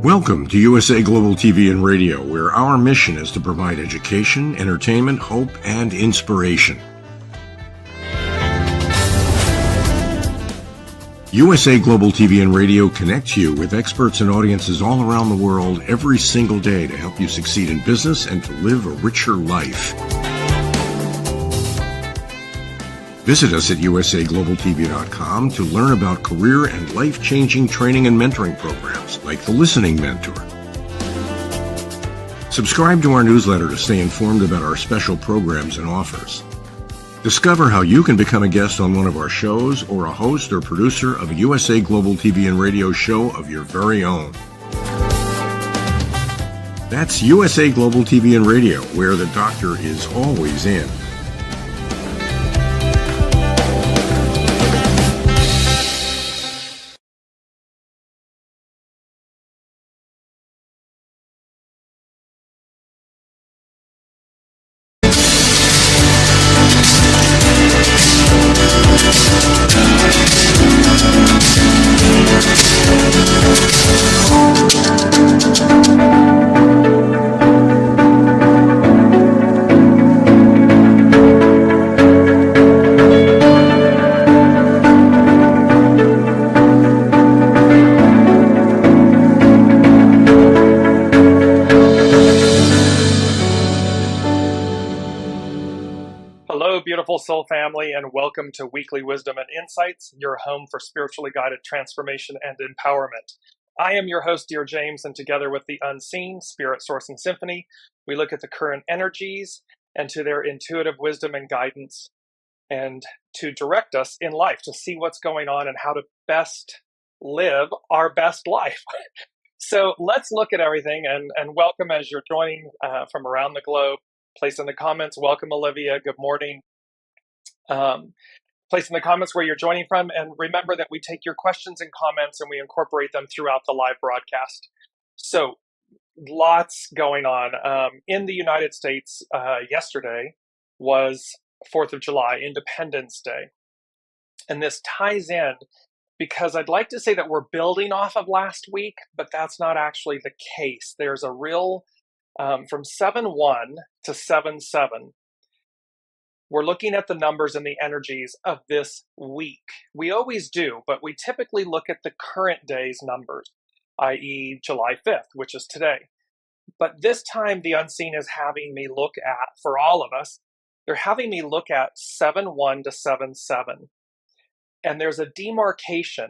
Welcome to USA Global TV and Radio, where our mission is to provide education, entertainment, hope, and inspiration. USA Global TV and Radio connects you with experts and audiences all around the world every single day to help you succeed in business and to live a richer life. Visit us at usaglobaltv.com to learn about career and life-changing training and mentoring programs like the Listening Mentor. Subscribe to our newsletter to stay informed about our special programs and offers. Discover how you can become a guest on one of our shows or a host or producer of a USA Global TV and Radio show of your very own. That's USA Global TV and Radio, where the doctor is always in. Soul family, and welcome to Weekly Wisdom and Insights, your home for spiritually guided transformation and empowerment. I am your host, DearJames, and together with the unseen, Spirit, Source, and Symphony, we look at the current energies and to their intuitive wisdom and guidance, and to direct us in life, to see what's going on and how to best live our best life. So let's look at everything, and welcome as you're joining from around the globe. Place in the comments, welcome Olivia, good morning. Place in the comments where you're joining from, and remember that we take your questions and comments and we incorporate them throughout the live broadcast. So lots going on. In the United States, yesterday was 4th of July, Independence Day. And this ties in because I'd like to say that we're building off of last week, but that's not actually the case. There's a real, from 7-1 to 7-7, we're looking at the numbers and the energies of this week. We always do, but we typically look at the current day's numbers, i.e. July 5th, which is today. But this time, the unseen is having me look at, for all of us, they're having me look at 7-1 to 7-7. And there's a demarcation,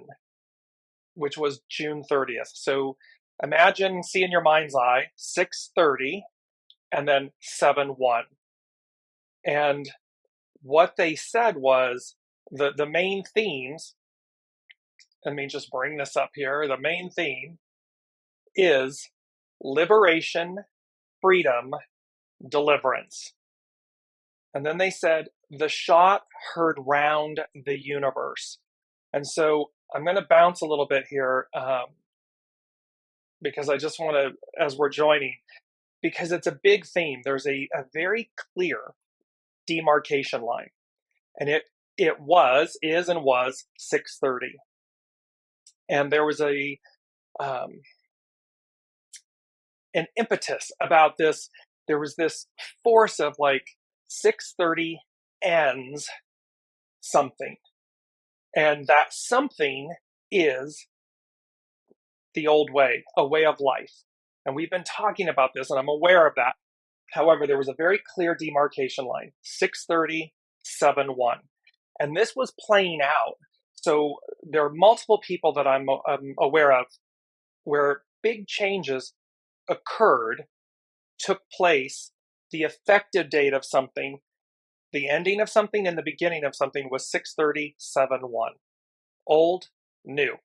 which was June 30th. So imagine, see in your mind's eye, 6:30 and then 7-1. And what they said was the main themes, let me just bring this up here. The main theme is liberation, freedom, deliverance. And then they said, the shot heard round the universe. And so I'm going to bounce a little bit here because I just want to, as we're joining, because it's a big theme. There's a very clear demarcation line, and it is 6:30, and there was an impetus about this. There was this force of like 6:30 ends something, and that something is the old way, a way of life, and we've been talking about this, and I'm aware of that. However, there was a very clear demarcation line, 6:30, 7-1. And this was playing out. So there are multiple people that I'm aware of where big changes occurred, took place, the effective date of something, the ending of something, and the beginning of something was 6:30, 7-1. Old, new.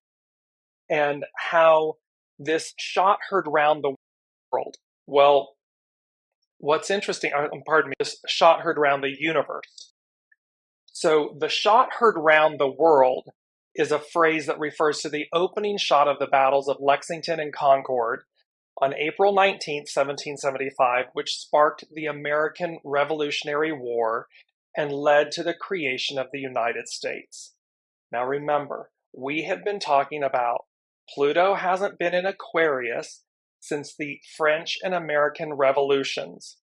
And how this shot heard round the world. Well, what's interesting, this shot heard round the universe. So the shot heard round the world is a phrase that refers to the opening shot of the battles of Lexington and Concord on April 19th, 1775, which sparked the American Revolutionary War and led to the creation of the United States. Now remember, we have been talking about Pluto hasn't been in Aquarius since the French and American revolutions,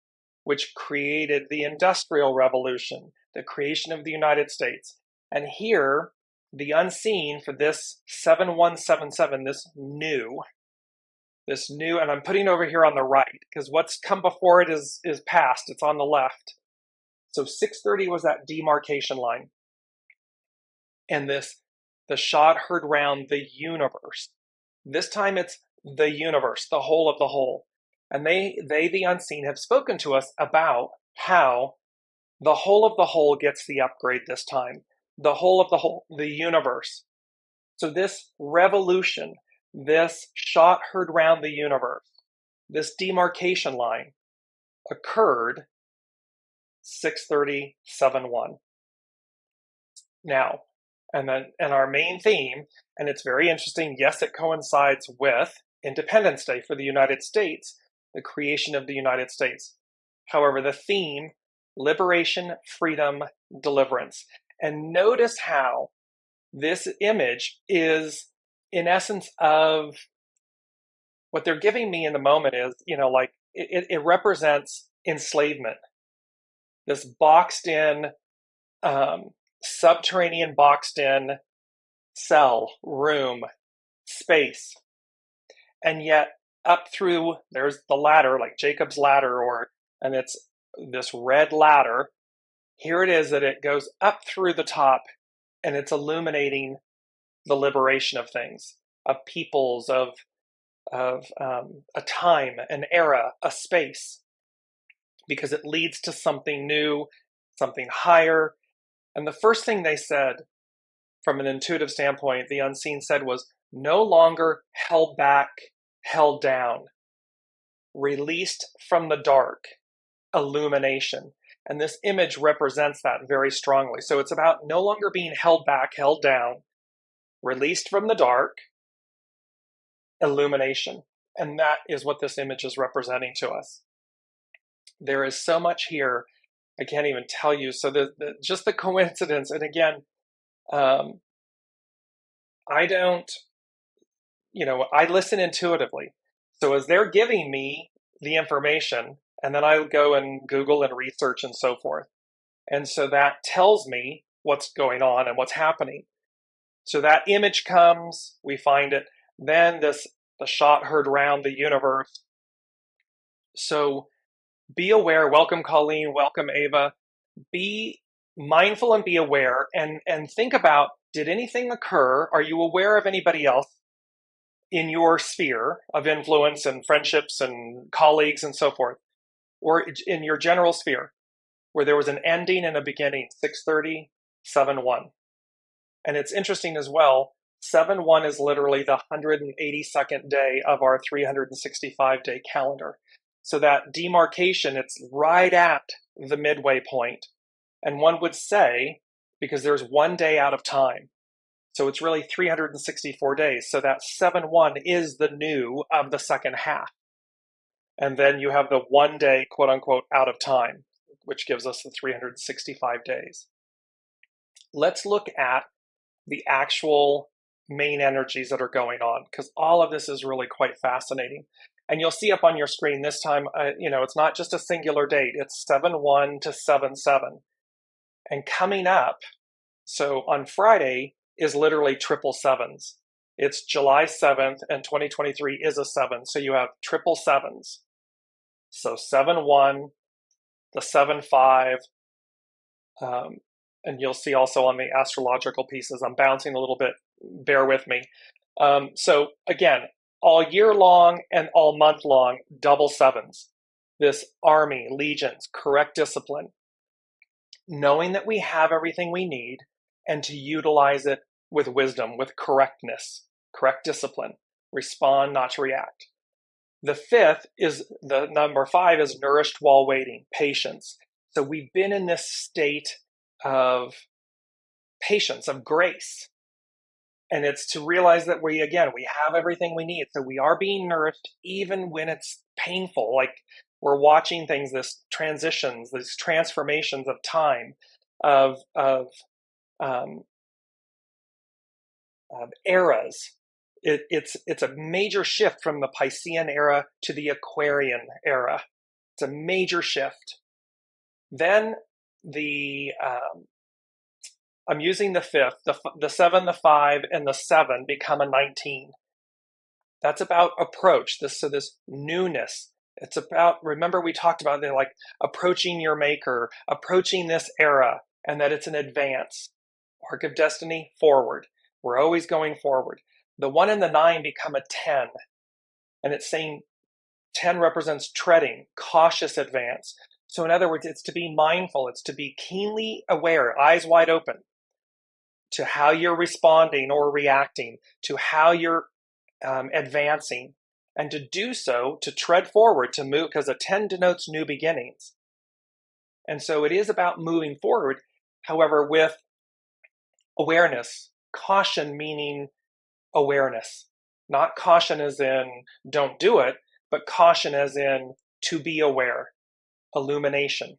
which created the Industrial Revolution, the creation of the United States. And here, the unseen for this 7177, this new, and I'm putting over here on the right, because what's come before it is past, it's on the left. So 630 was that demarcation line. And the shot heard round the universe. This time it's the universe, the whole of the whole. And they, the unseen, have spoken to us about how the whole of the whole gets the upgrade this time. The whole of the whole, the universe. So this revolution, this shot heard round the universe, this demarcation line occurred 6:30:71. Now, and our main theme, and it's very interesting, yes, it coincides with Independence Day for the United States, the creation of the United States. However, the theme, liberation, freedom, deliverance. And notice how this image is, in essence, of what they're giving me in the moment is, like it represents enslavement. This boxed in, subterranean boxed in cell, room, space. And yet up through, there's the ladder, like Jacob's ladder, and it's this red ladder. Here it is that it goes up through the top, and it's illuminating the liberation of things, of peoples, of a time, an era, a space, because it leads to something new, something higher. And the first thing they said, from an intuitive standpoint, the unseen said was, no longer held back, held down, released from the dark, illumination. And this image represents that very strongly. So it's about no longer being held back, held down, released from the dark, illumination. And that is what this image is representing to us. There is so much here, I can't even tell you. So just the coincidence, and again, I don't, I listen intuitively. So as they're giving me the information, and then I go and Google and research and so forth. And so that tells me what's going on and what's happening. So that image comes, we find it. Then the shot heard round the universe. So be aware. Welcome, Colleen. Welcome, Ava. Be mindful and be aware, and think about, did anything occur? Are you aware of anybody else in your sphere of influence and friendships and colleagues and so forth, or in your general sphere, where there was an ending and a beginning, 6:30:71. And it's interesting as well, 7/1 is literally the 182nd day of our 365-day calendar. So that demarcation, it's right at the midway point. And one would say, because there's one day out of time, so it's really 364 days. So that 7/1 is the new of the second half. And then you have the 1 day, quote unquote, out of time, which gives us the 365 days. Let's look at the actual main energies that are going on, because all of this is really quite fascinating. And you'll see up on your screen this time, it's not just a singular date, it's 7/1 to 7/7. And coming up, so on Friday, is literally triple sevens. It's July 7th, and 2023 is a 7. So you have triple sevens. So 7/1, the 7/5, and you'll see also on the astrological pieces, I'm bouncing a little bit, bear with me. So again, all year long and all month long, double sevens. This army, legions, correct discipline. Knowing that we have everything we need, and to utilize it with wisdom, with correctness, correct discipline. Respond, not to react. The fifth is, the number 5 is nourished while waiting, patience. So we've been in this state of patience, of grace. And it's to realize that we have everything we need. So we are being nourished even when it's painful. Like we're watching things, this transitions, these transformations of time, of eras. It's a major shift from the Piscean era to the Aquarian era. It's a major shift. Then I'm using the fifth, the 7, the 5, and the 7 become a 19. That's about approach. This newness. It's about, remember we talked about like approaching your maker, approaching this era, and that it's an advance. Arc of Destiny, forward. We're always going forward. The 1 and the 9 become a 10. And it's saying 10 represents treading, cautious advance. So in other words, it's to be mindful. It's to be keenly aware, eyes wide open to how you're responding or reacting, to how you're advancing. And to do so, to tread forward, to move, because a 10 denotes new beginnings. And so it is about moving forward, however, with awareness, caution meaning awareness. Not caution as in don't do it, but caution as in to be aware, illumination.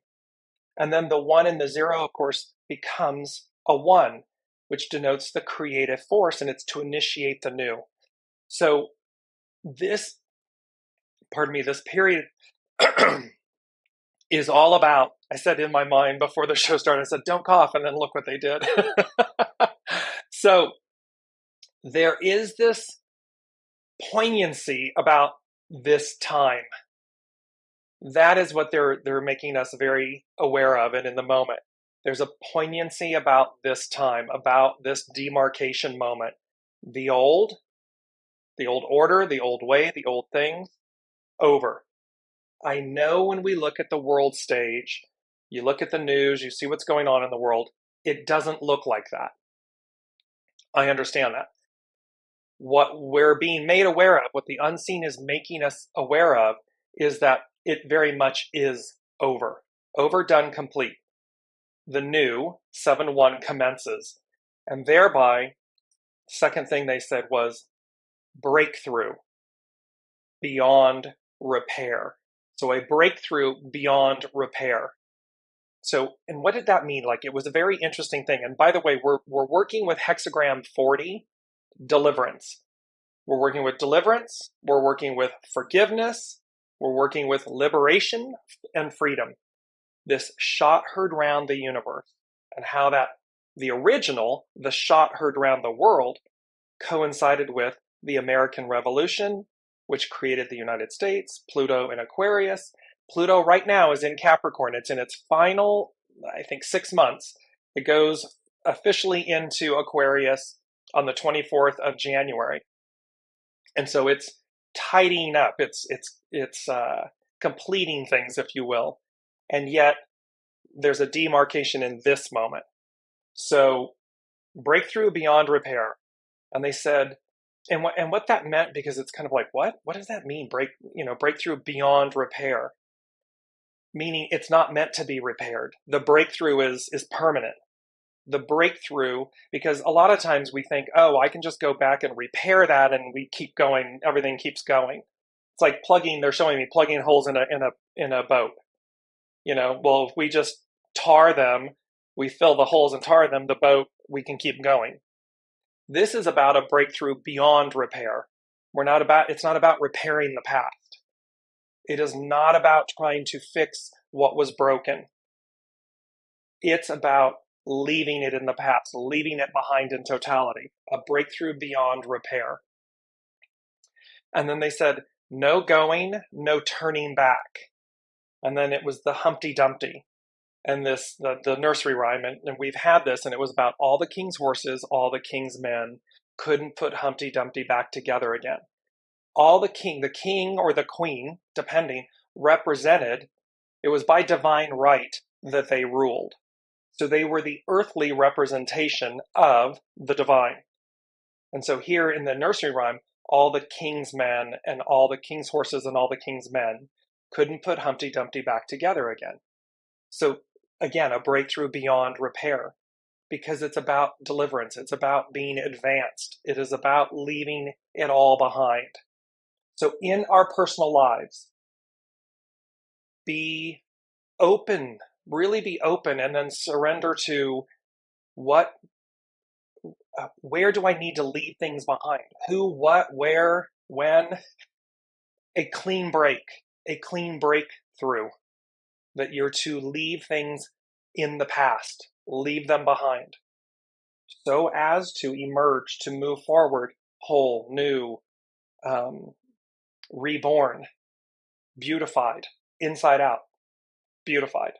And then the 1 and the 0, of course, becomes a 1, which denotes the creative force, and it's to initiate the new. So this period is all about, I said in my mind before the show started, I said, don't cough, and then look what they did. So there is this poignancy about this time. That is what they're making us very aware of it in the moment. There's a poignancy about this time, about this demarcation moment. The old order, the old way, the old things, over. I know when we look at the world stage, you look at the news, you see what's going on in the world, it doesn't look like that. I understand that. What we're being made aware of, what the unseen is making us aware of, is that it very much is over. Overdone, complete. The new 7-1 commences. And thereby, second thing they said was breakthrough beyond repair. So a breakthrough beyond repair. So, and what did that mean? Like, it was a very interesting thing. And by the way, we're working with hexagram 40, deliverance. We're working with deliverance. We're working with forgiveness. We're working with liberation and freedom. This shot heard round the universe, and how that the original, the shot heard round the world, coincided with the American Revolution, which created the United States, Pluto in Aquarius. Pluto right now is in Capricorn. It's in its final, I think, 6 months. It goes officially into Aquarius on the 24th of January. And so it's tidying up. It's completing things, if you will. And yet there's a demarcation in this moment. So breakthrough beyond repair. And they said, and what that meant, because it's kind of like, what does that mean? Breakthrough beyond repair. Meaning it's not meant to be repaired. The breakthrough is permanent. The breakthrough, because a lot of times we think, oh, I can just go back and repair that and we keep going, everything keeps going. It's like they're showing me plugging holes in a boat. Well, if we just tar them, we fill the holes and tar them, the boat, we can keep going. This is about a breakthrough beyond repair. It's not about repairing the past. It is not about trying to fix what was broken. It's about leaving it in the past, leaving it behind in totality, a breakthrough beyond repair. And then they said, no going, no turning back. And then it was the Humpty Dumpty. And the nursery rhyme, and we've had this, and it was about all the king's horses, all the king's men couldn't put Humpty Dumpty back together again. All the king or the queen, depending, represented, it was by divine right that they ruled. So they were the earthly representation of the divine. And so here in the nursery rhyme, all the king's men and all the king's horses and all the king's men couldn't put Humpty Dumpty back together again. So again, a breakthrough beyond repair, because it's about deliverance. It's about being advanced. It is about leaving it all behind. So in our personal lives, be open, really be open, and then surrender to what Where do I need to leave things behind? Who, what, where, when? A clean breakthrough, that you're to leave things in the past, leave them behind, so as to emerge, to move forward, whole, new, reborn, beautified, inside out, beautified.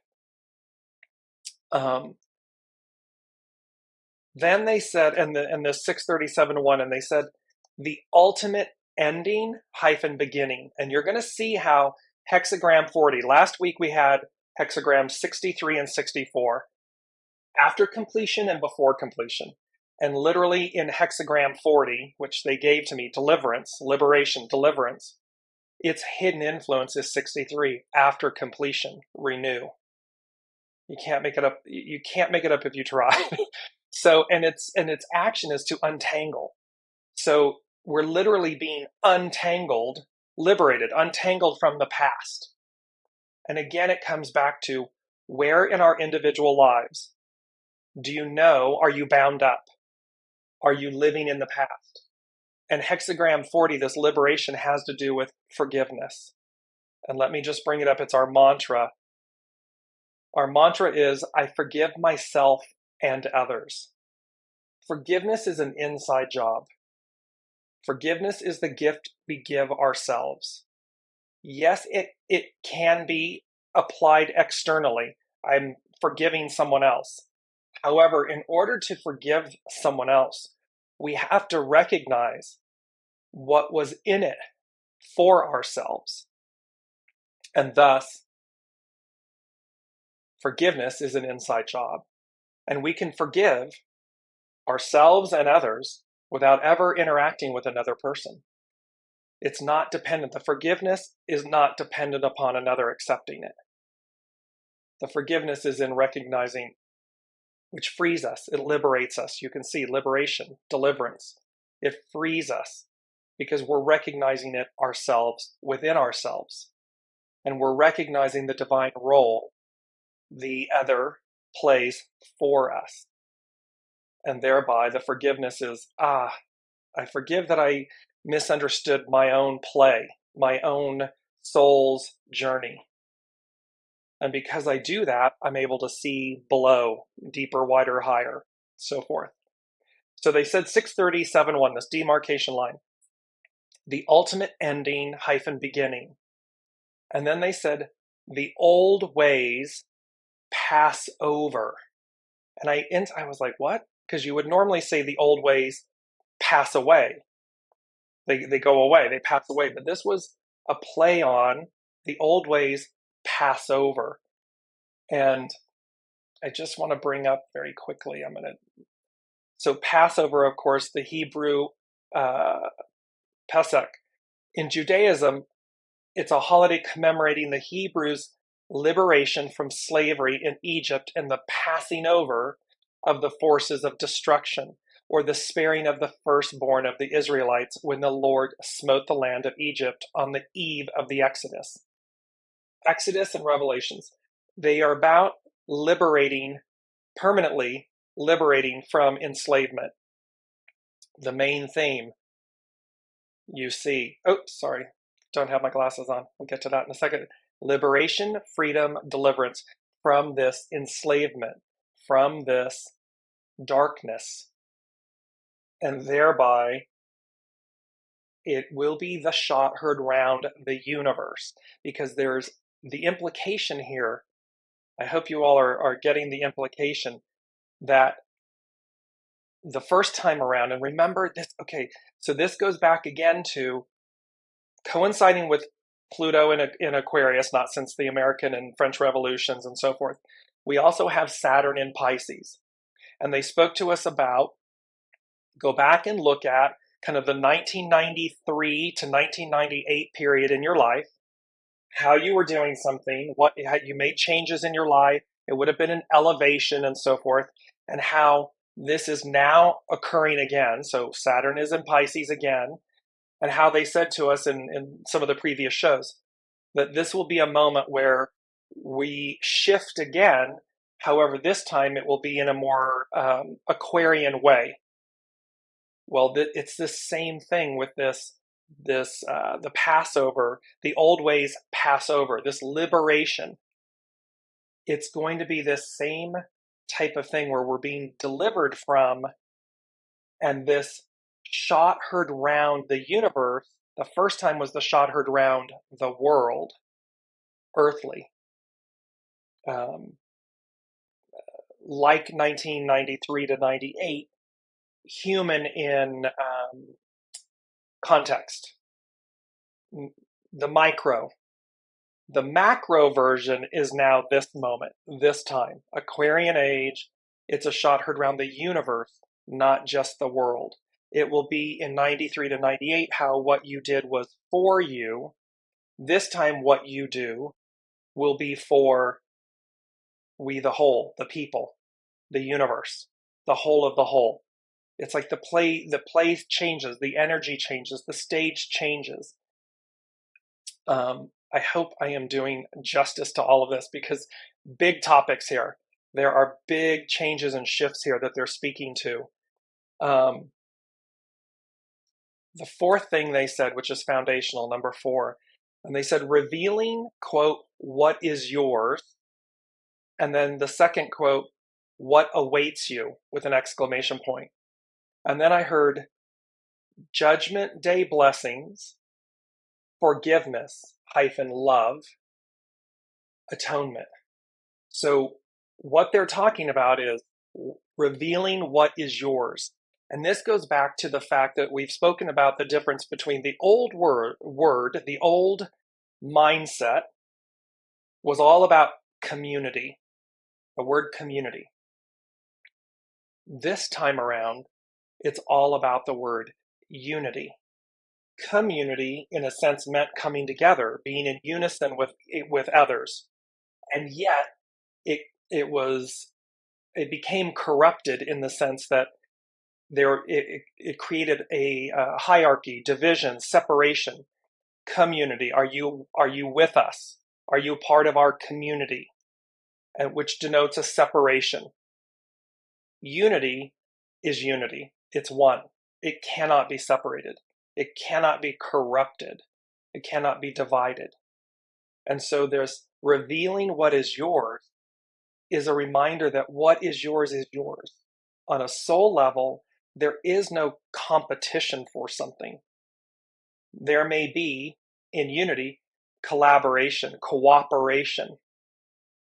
Then they said, and the 637-1, and they said, the ultimate ending hyphen beginning. And you're going to see how hexagram 40, last week we had hexagram 63 and 64, after completion and before completion. And literally in hexagram 40, which they gave to me, deliverance, liberation, deliverance, its hidden influence is 63, after completion, renew. You can't make it up. You can't make it up if you try. So, and its action is to untangle. So we're literally being untangled, liberated, untangled from the past. And again, it comes back to, where in our individual lives do you know, are you bound up? Are you living in the past? And hexagram 40, this liberation, has to do with forgiveness. And let me just bring it up. It's our mantra. Our mantra is, I forgive myself and others. Forgiveness is an inside job. Forgiveness is the gift we give ourselves. Yes, it can be applied externally. I'm forgiving someone else. However, in order to forgive someone else, we have to recognize what was in it for ourselves. And thus, forgiveness is an inside job. And we can forgive ourselves and others without ever interacting with another person. It's not dependent. The forgiveness is not dependent upon another accepting it. The forgiveness is in recognizing, which frees us. It liberates us. You can see liberation, deliverance. It frees us because we're recognizing it ourselves, within ourselves. And we're recognizing the divine role the other plays for us. And thereby the forgiveness is, I forgive that I misunderstood my own play, my own soul's journey. And because I do that, I'm able to see below, deeper, wider, higher, so forth. So they said 637-1, this demarcation line, the ultimate ending hyphen beginning. And then they said, the old ways pass over. And I was like, what? Because you would normally say the old ways pass away. They go away, they pass away. But this was a play on the old ways pass over. And I just want to bring up very quickly, so Passover, of course, the Hebrew Pesach. In Judaism, it's a holiday commemorating the Hebrews' liberation from slavery in Egypt and the passing over of the forces of destruction, or the sparing of the firstborn of the Israelites when the Lord smote the land of Egypt on the eve of the Exodus. Exodus and Revelations, they are about permanently liberating from enslavement. The main theme you see, don't have my glasses on. We'll get to that in a second. Liberation, freedom, deliverance from this enslavement, from this darkness. And thereby, it will be the shot heard round the universe, because there's the implication here. I hope you all are getting the implication that the first time around, and remember this, so this goes back again to coinciding with Pluto in Aquarius, not since the American and French revolutions and so forth. We also have Saturn in Pisces. And they spoke to us about, go back and look at kind of the 1993 to 1998 period in your life, how you were doing something, how you made changes in your life, it would have been an elevation and so forth, and how this is now occurring again. So Saturn is in Pisces again, and how they said to us in some of the previous shows that this will be a moment where we shift again. However, this time it will be in a more Aquarian way. Well, it's the same thing with the Passover, the old ways pass over, this liberation. It's going to be this same type of thing where we're being delivered from, and this shot heard round the universe. The first time was the shot heard round the world, earthly. Like 1993 to 98, human in context. The micro. The macro version is now this moment, this time. Aquarian age, it's a shot heard around the universe, not just the world. It will be in 93 to 98 how what you did was for you. This time what you do will be for we the whole, the people, the universe, the whole of the whole. It's like the play changes, the energy changes, the stage changes. I hope I am doing justice to all of this, because big topics here. There are big changes and shifts here that they're speaking to. The fourth thing they said, which is foundational, number 4, and they said revealing, quote, what is yours. And then the second quote, what awaits you, with an exclamation point. And then I heard Judgment Day blessings, forgiveness hyphen love, atonement. So what they're talking about is revealing what is yours. And this goes back to the fact that we've spoken about the difference between the old word, the old mindset was all about community, the word community. This time around, it's all about the word unity. Community, in a sense, meant coming together, being in unison with others. And yet, it became corrupted in the sense that it created a hierarchy, division, separation. Community, are you with us? Are you part of our community? And which denotes a separation. Unity is unity. It's one. It cannot be separated. It cannot be corrupted. It cannot be divided. And so there's revealing what is yours is a reminder that what is yours. On a soul level, there is no competition for something. There may be, in unity, collaboration, cooperation.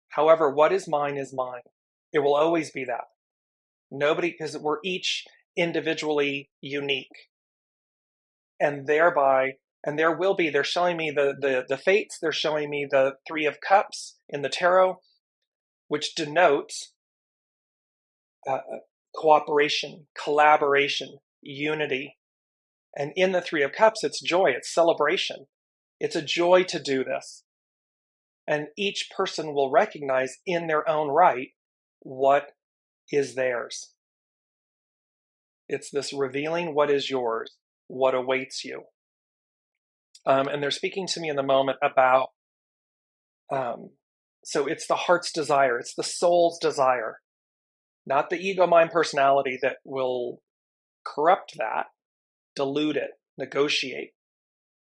However, what is mine is mine. It will always be that. Nobody, because we're each individually unique. And thereby, and there will be, they're showing me the fates, they're showing me the 3 of Cups in the tarot, which denotes cooperation, collaboration, unity. And in the 3 of Cups, it's joy, it's celebration. It's a joy to do this. And each person will recognize in their own right what is theirs. It's this revealing what is yours, what awaits you. And they're speaking to me in the moment about, so it's the heart's desire, it's the soul's desire, not the ego, mind, personality that will corrupt that, dilute it, negotiate,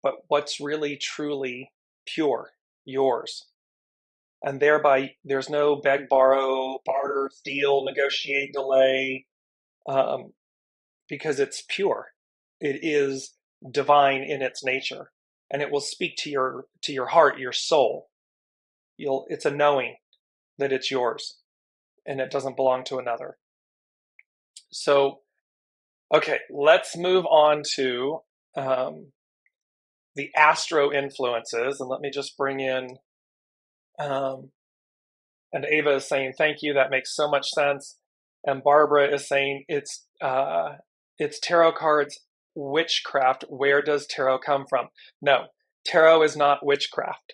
but what's really, truly pure, yours. And thereby, there's no beg, borrow, barter, steal, negotiate, delay, because it's pure. It is divine in its nature, and it will speak to your heart, your soul. It's a knowing that it's yours, and it doesn't belong to another. So, okay, let's move on to the astro influences, and let me just bring in. And Ava is saying, thank you, that makes so much sense. And Barbara is saying, it's tarot cards, witchcraft. Where does tarot come from? No, tarot is not witchcraft.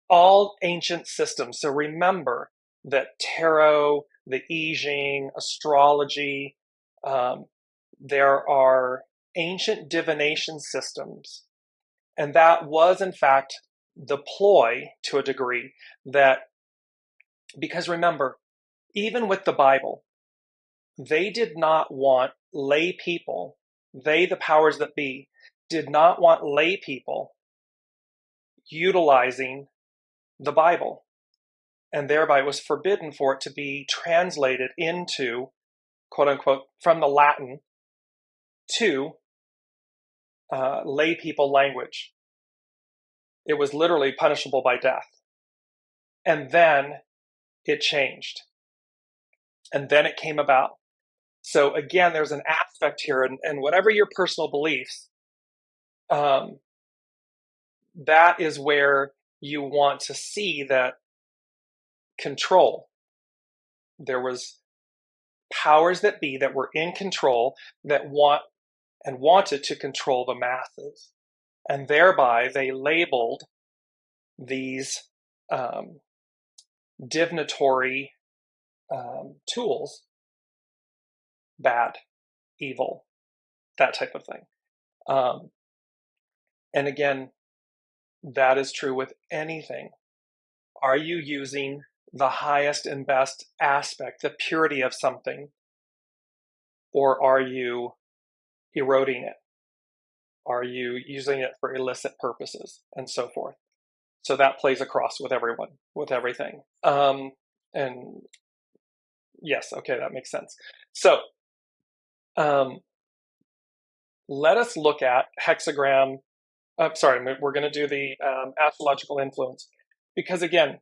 All ancient systems. So remember that tarot, the I Ching, astrology, there are ancient divination systems. And that was, in fact, the ploy to a degree that, because remember, even with the Bible, they did not want lay people, they, the powers that be, did not want lay people utilizing the Bible, and thereby it was forbidden for it to be translated into, quote unquote, from the Latin to lay people language. It was literally punishable by death. And then it changed. And then it came about. So again, there's an aspect here, and whatever your personal beliefs, that is where you want to see that control. There was powers that be that were in control that wanted to control the masses. And thereby they labeled these divinatory tools bad, evil, that type of thing. And again, that is true with anything. Are you using the highest and best aspect, the purity of something, or are you eroding it? Are you using it for illicit purposes, and so forth? So that plays across with everyone, with everything. And yes, okay, that makes sense. So let us look at hexagram. We're going to do the astrological influence, because again,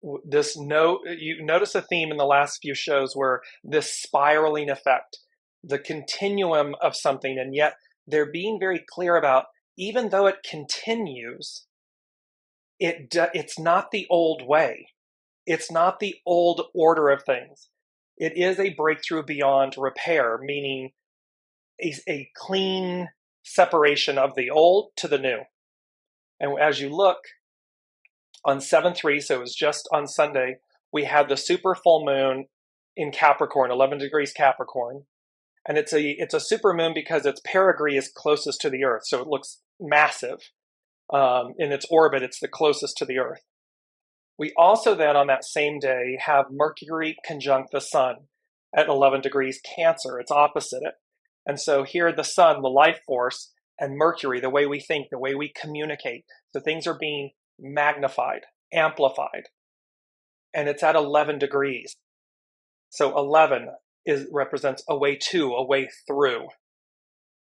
you notice a theme in the last few shows where this spiraling effect, the continuum of something, and yet they're being very clear about, even though it continues, it's not the old way. It's not the old order of things. It is a breakthrough beyond repair, meaning a clean separation of the old to the new. And as you look on 7/3, so it was just on Sunday, we had the super full moon in Capricorn, 11 degrees Capricorn. And it's a super moon because its perigee is closest to the Earth, so it looks massive. In its orbit, it's the closest to the Earth. We also then, on that same day, have Mercury conjunct the Sun at 11 degrees Cancer. It's opposite it. And so here the Sun, the life force, and Mercury, the way we think, the way we communicate, so things are being magnified, amplified. And it's at 11 degrees. So 11 represents a way to, a way through.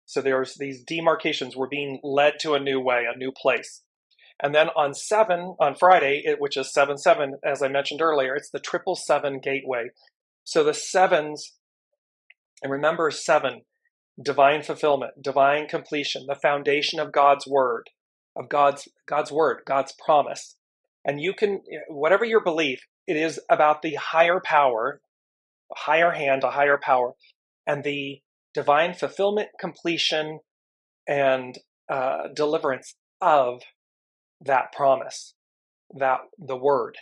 So there's these demarcations. We're being led to a new way, a new place. And then on Friday, which is 7/7, as I mentioned earlier, it's the 777 gateway. So the sevens, and remember 7, divine fulfillment, divine completion, the foundation of God's word, God's word, God's promise. And you can, whatever your belief, it is about the higher power, a higher hand, a higher power, and the divine fulfillment, completion, and deliverance of that promise, that the word.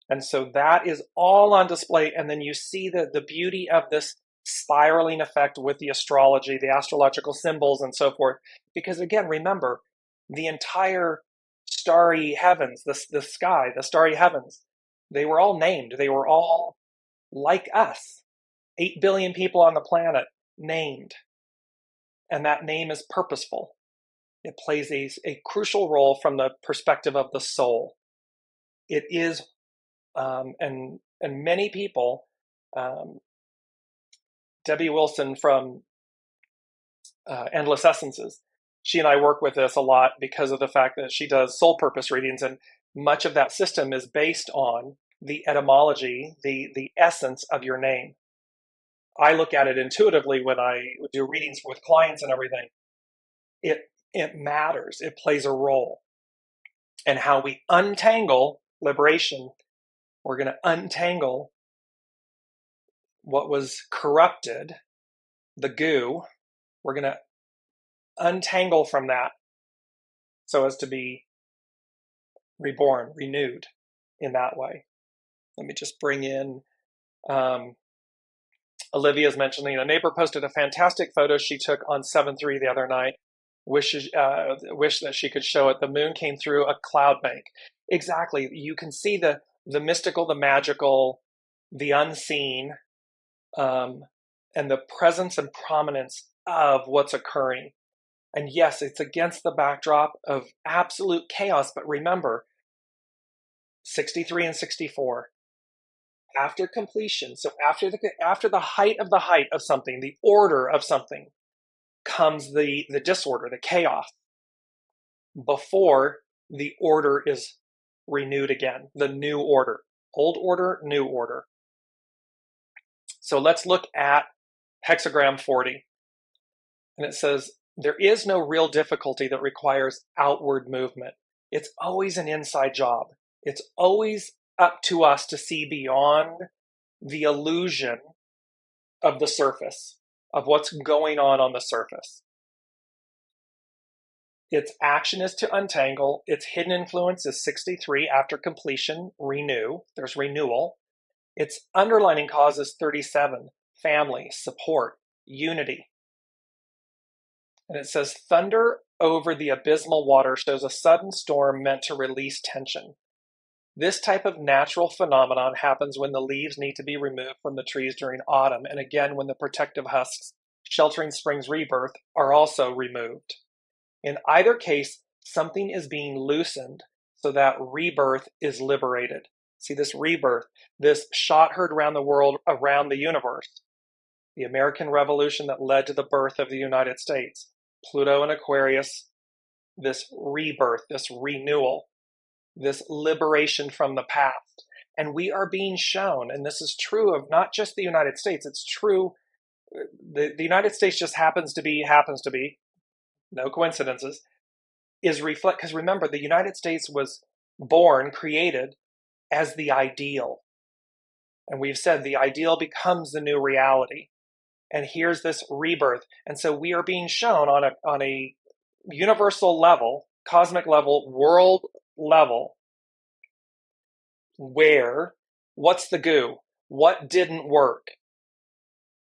And so that is all on display. And then you see the beauty of this spiraling effect with the astrology, the astrological symbols, and so forth. Because again, remember, the entire starry heavens, the sky, the starry heavens, they were all named. They were all like us. 8 billion people on the planet named. And that name is purposeful. It plays a crucial role from the perspective of the soul. It is, and many people, Debbie Wilson from Endless Essences, she and I work with this a lot because of the fact that she does soul purpose readings, and much of that system is based on the etymology, the essence of your name. I look at it intuitively when I do readings with clients and everything. It matters. It plays a role. And how we untangle liberation, we're going to untangle what was corrupted, the goo. We're going to untangle from that so as to be reborn, renewed in that way. Let me just bring in, Olivia's mentioning a neighbor posted a fantastic photo she took on 7/3 the other night. Wish that she could show it. The moon came through a cloud bank. Exactly. You can see the mystical, the magical, the unseen, and and the presence and prominence of what's occurring. And yes, it's against the backdrop of absolute chaos, but remember, 63 and 64, after completion, so after the height of something, the order of something, comes the disorder, the chaos, before the order is renewed again, the new order. Old order, new order. So let's look at hexagram 40. And it says, there is no real difficulty that requires outward movement. It's always an inside job. It's always up to us to see beyond the illusion of the surface, of what's going on the surface. Its action is to untangle. Its hidden influence is 63. After completion, renew. There's renewal. Its underlining cause is 37. Family, support, unity. And it says, thunder over the abysmal water shows a sudden storm meant to release tension. This type of natural phenomenon happens when the leaves need to be removed from the trees during autumn, and again when the protective husks sheltering spring's rebirth are also removed. In either case, something is being loosened so that rebirth is liberated. See, this rebirth, this shot heard around the world, around the universe, the American Revolution that led to the birth of the United States, Pluto and Aquarius, this rebirth, this renewal, this liberation from the past. And we are being shown, and this is true of not just the United States, it's true, the United States just happens to be, no coincidences, is reflect, because remember, the United States was born, created as the ideal. And we've said the ideal becomes the new reality. And here's this rebirth. And so we are being shown on a universal level, cosmic level, world level, where, what's the goo? What didn't work?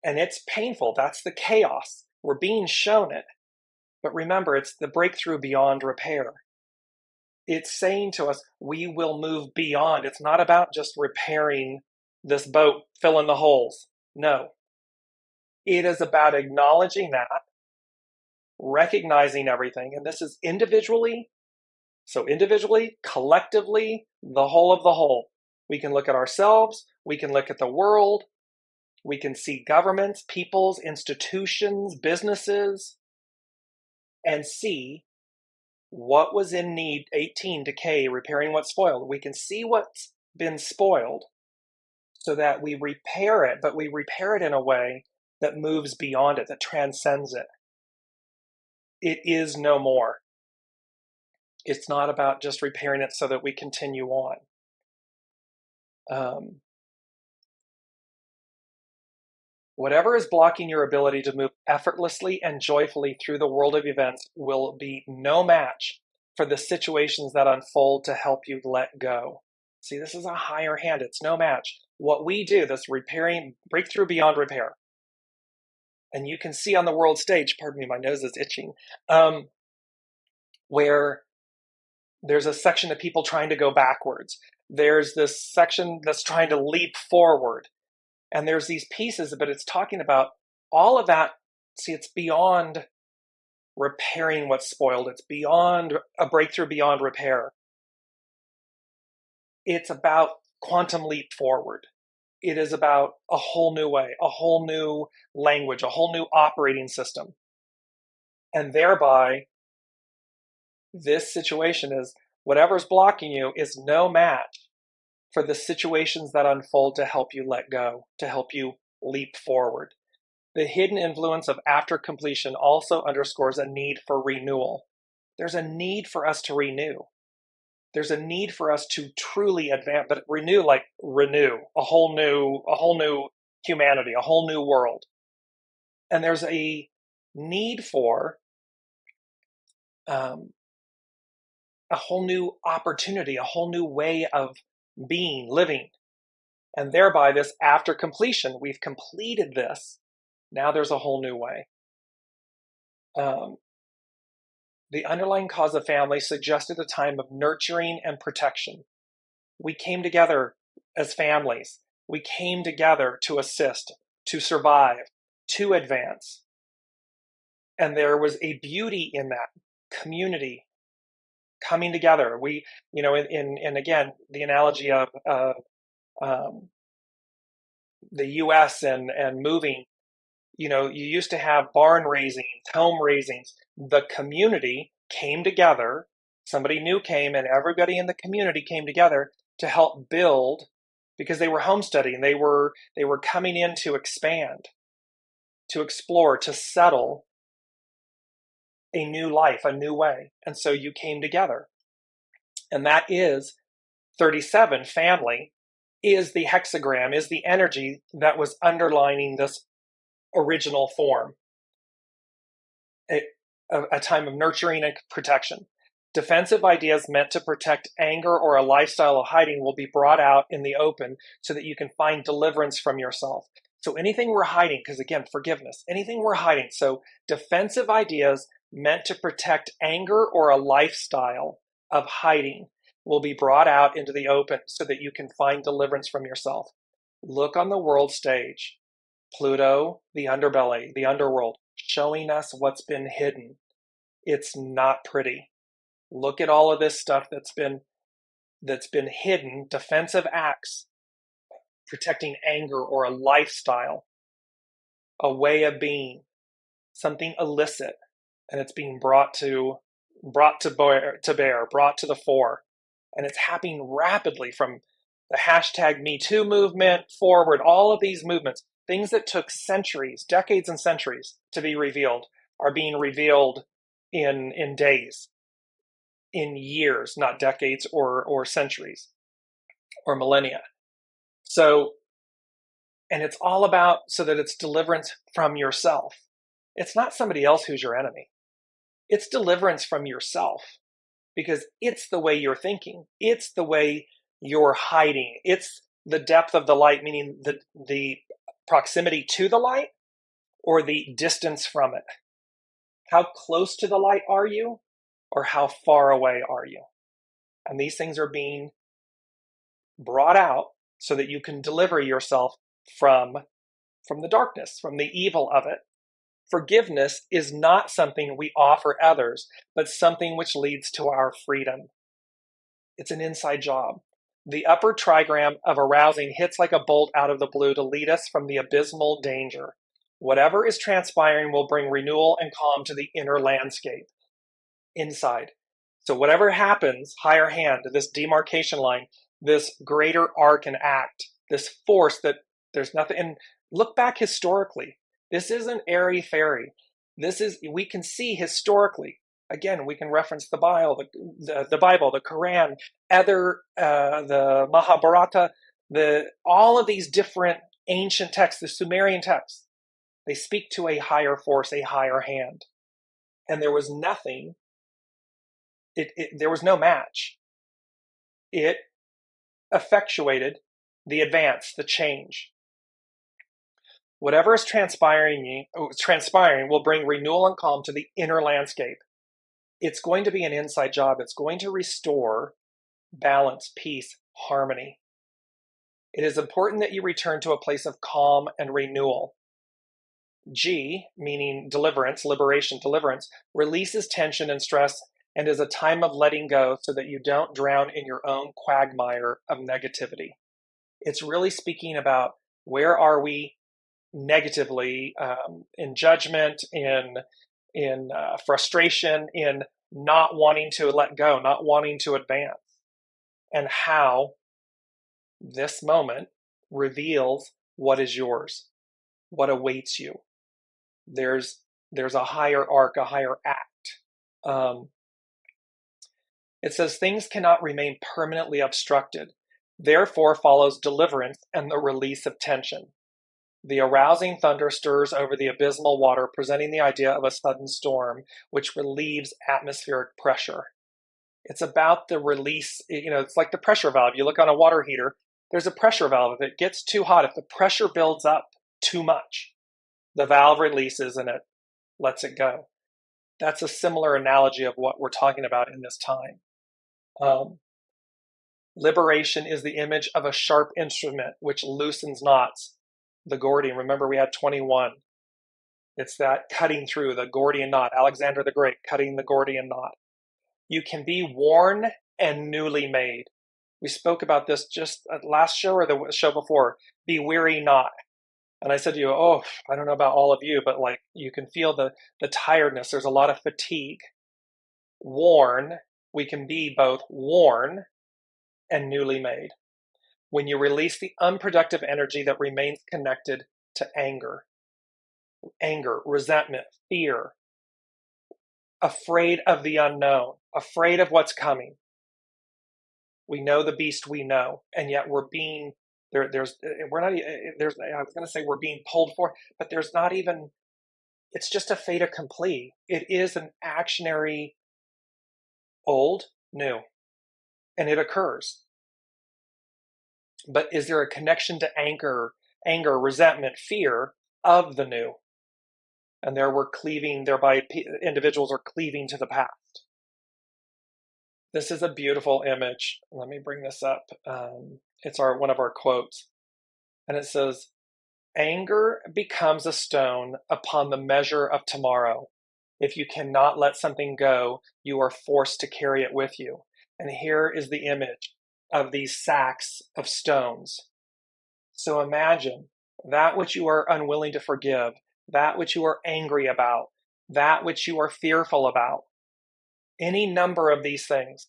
And it's painful. That's the chaos. We're being shown it. But remember, it's the breakthrough beyond repair. It's saying to us, we will move beyond. It's not about just repairing this boat, fill in the holes. No. It is about acknowledging that, recognizing everything, and this is individually, collectively, the whole of the whole. We can look at ourselves, we can look at the world, we can see governments, peoples, institutions, businesses, and see what was in need, 18, decay, repairing what's spoiled. We can see what's been spoiled so that we repair it, but we repair it in a way that moves beyond it, that transcends it. It is no more. It's not about just repairing it so that we continue on. Whatever is blocking your ability to move effortlessly and joyfully through the world of events will be no match for the situations that unfold to help you let go. See, this is a higher hand. It's no match. What we do, this repairing, breakthrough beyond repair, and you can see on the world stage, pardon me, my nose is itching, where there's a section of people trying to go backwards. There's this section that's trying to leap forward. And there's these pieces, but it's talking about all of that. See, it's beyond repairing what's spoiled. It's beyond a breakthrough beyond repair. It's about quantum leap forward. It is about a whole new way, a whole new language, a whole new operating system. And thereby, this situation is, whatever's blocking you is no match for the situations that unfold to help you let go, to help you leap forward. The hidden influence of after completion also underscores a need for renewal. There's a need for us to renew. There's a need for us to truly advance, but renew, like renew, a whole new humanity, a whole new world. And there's a need for a whole new opportunity, a whole new way of being, living. And thereby this after completion, we've completed this. Now there's a whole new way. The underlying cause of family suggested a time of nurturing and protection. We came together as families. We came together to assist, to survive, to advance. And there was a beauty in that community coming together. We, in again, the analogy of the U.S. and moving, you used to have barn raisings, home raisings. The community came together. Somebody new came, and everybody in the community came together to help build, because they were homesteading. They were coming in to expand, to explore, to settle a new life, a new way. And so you came together. And that is 37, family, is the hexagram, is the energy that was underlining this original form. A time of nurturing and protection. Defensive ideas meant to protect anger or a lifestyle of hiding will be brought out in the open so that you can find deliverance from yourself. So anything we're hiding, because again, forgiveness, anything we're hiding. So defensive ideas meant to protect anger or a lifestyle of hiding will be brought out into the open so that you can find deliverance from yourself. Look on the world stage. Pluto, the underbelly, the underworld, showing us what's been hidden. It's not pretty. Look at all of this stuff that's been hidden, defensive acts, protecting anger or a lifestyle, a way of being, something illicit, and it's being brought to bear, brought to the fore. And it's happening rapidly from the hashtag Me Too movement forward. All of these movements, things that took centuries, decades and centuries to be revealed, are being revealed in days, in years, not decades or centuries or millennia. So, and it's all about so that it's deliverance from yourself. It's not somebody else who's your enemy. It's deliverance from yourself, because it's the way you're thinking. It's the way you're hiding. It's the depth of the light, meaning the proximity to the light or the distance from it. How close to the light are you, or how far away are you? And these things are being brought out so that you can deliver yourself from the darkness, from the evil of it. Forgiveness is not something we offer others, but something which leads to our freedom. It's an inside job. The upper trigram of arousing hits like a bolt out of the blue to lead us from the abysmal danger. Whatever is transpiring will bring renewal and calm to the inner landscape. Inside. So whatever happens, higher hand, this demarcation line, this greater arc and act, this force that there's nothing, and look back historically. This isn't airy-fairy. We can see historically. Again, we can reference the Bible, the Quran, the Mahabharata, all of these different ancient texts, the Sumerian texts. They speak to a higher force, a higher hand. And there was nothing, there was no match. It effectuated the advance, the change. Whatever is transpiring will bring renewal and calm to the inner landscape. It's going to be an inside job. It's going to restore balance, peace, harmony. It is important that you return to a place of calm and renewal. G, meaning deliverance, liberation, deliverance, releases tension and stress and is a time of letting go so that you don't drown in your own quagmire of negativity. It's really speaking about where are we negatively, in judgment, in frustration, in not wanting to let go, not wanting to advance, and how this moment reveals what is yours, what awaits you. There's a higher arc, a higher act. It says things cannot remain permanently obstructed. Therefore follows deliverance and the release of tension. The arousing thunder stirs over the abysmal water, presenting the idea of a sudden storm, which relieves atmospheric pressure. It's about the release, it's like the pressure valve. You look on a water heater, there's a pressure valve. If it gets too hot, if the pressure builds up too much, the valve releases and it lets it go. That's a similar analogy of what we're talking about in this time. Liberation is the image of a sharp instrument which loosens knots. The Gordian, remember we had 21. It's that cutting through the Gordian knot, Alexander the Great cutting the Gordian knot. You can be worn and newly made. We spoke about this just at last show or the show before. Be weary not. And I said to you, oh, I don't know about all of you, but like you can feel the tiredness. There's a lot of fatigue. Worn, we can be both worn and newly made. When you release the unproductive energy that remains connected to anger, resentment, fear, afraid of the unknown, afraid of what's coming. We know the beast we know, and yet we're being we're not. I was going to say we're being pulled for, but there's not even. It's just a fait accompli. It is an actionary, old, new, and it occurs. But is there a connection to anger, resentment, fear of the new? And there we're cleaving, thereby individuals are cleaving to the past. This is a beautiful image. Let me bring this up. It's one of our quotes. And it says, anger becomes a stone upon the measure of tomorrow. If you cannot let something go, you are forced to carry it with you. And here is the image of these sacks of stones. So imagine that which you are unwilling to forgive, that which you are angry about, that which you are fearful about, any number of these things,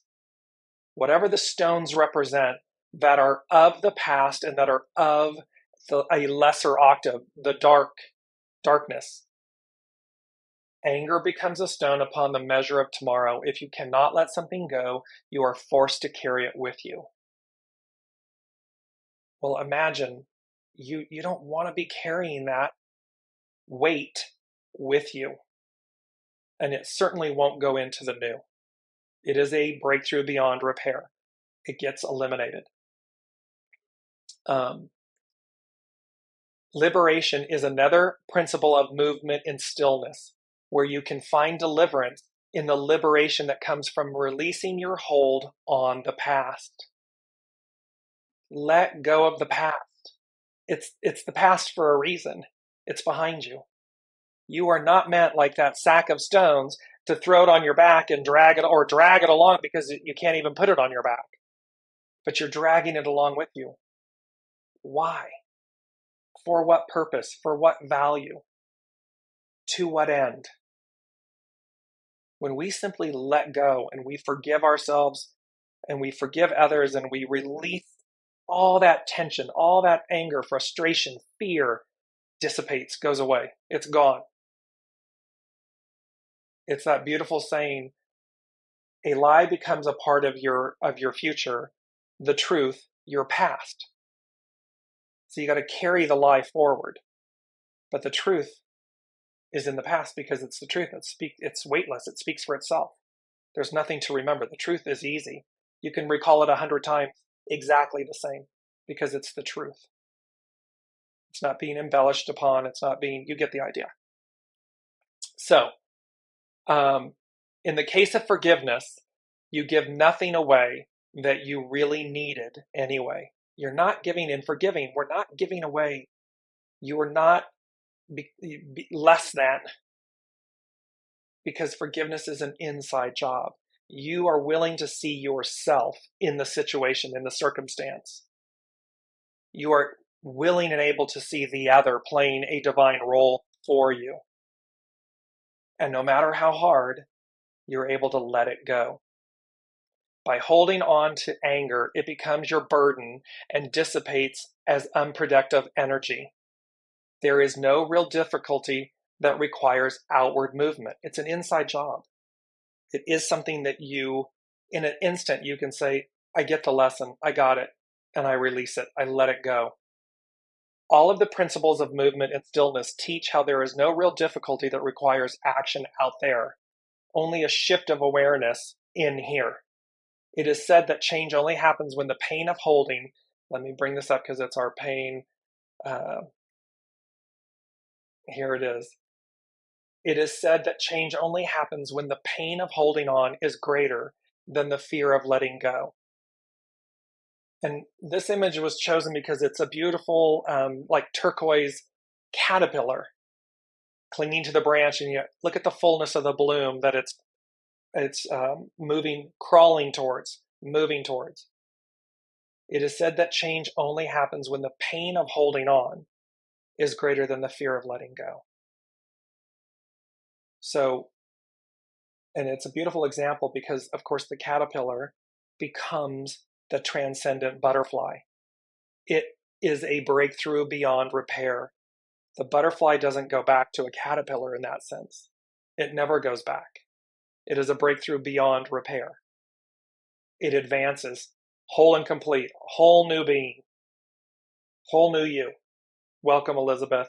whatever the stones represent that are of the past and that are of a lesser octave, the darkness. Anger becomes a stone upon the measure of tomorrow. If you cannot let something go, you are forced to carry it with you. Well, imagine you don't want to be carrying that weight with you. And it certainly won't go into the new. It is a breakthrough beyond repair. It gets eliminated. Liberation is another principle of movement in stillness, where you can find deliverance in the liberation that comes from releasing your hold on the past. Let go of the past. It's the past for a reason. It's behind you. You are not meant like that sack of stones to throw it on your back and drag it along because you can't even put it on your back. But you're dragging it along with you. Why? For what purpose? For what value? To what end? When we simply let go and we forgive ourselves and we forgive others and we release all that tension, all that anger, frustration, fear dissipates, goes away. It's gone. It's that beautiful saying, a lie becomes a part of your future, the truth, your past. So you got to carry the lie forward. But the truth is in the past because it's the truth. It's weightless. It speaks for itself. There's nothing to remember. The truth is easy. You can recall it 100 times exactly the same because it's the truth. It's not being embellished upon. It's not being, you get the idea. So, in the case of forgiveness, you give nothing away that you really needed anyway. You're not giving in forgiving. We're not giving away. You are not less than, because forgiveness is an inside job. You are willing to see yourself in the situation, in the circumstance. You are willing and able to see the other playing a divine role for you. And no matter how hard, you're able to let it go. By holding on to anger, it becomes your burden and dissipates as unproductive energy. There is no real difficulty that requires outward movement. It's an inside job. It is something that you, in an instant, you can say, I get the lesson, I got it, and I release it, I let it go. All of the principles of movement and stillness teach how there is no real difficulty that requires action out there, only a shift of awareness in here. It is said that change only happens when the pain of holding, let me bring this up because it's our pain, here it is. It is said that change only happens when the pain of holding on is greater than the fear of letting go. And this image was chosen because it's a beautiful, like turquoise caterpillar. clinging to the branch, and you look at the fullness of the bloom that it's moving, crawling towards, moving towards. It is said that change only happens when the pain of holding on is greater than the fear of letting go. So, and it's a beautiful example because, of course, the caterpillar becomes the transcendent butterfly. It is a breakthrough beyond repair. The butterfly doesn't go back to a caterpillar in that sense. It never goes back. It is a breakthrough beyond repair. It advances, whole and complete, whole new being, whole new you. Welcome, Elizabeth.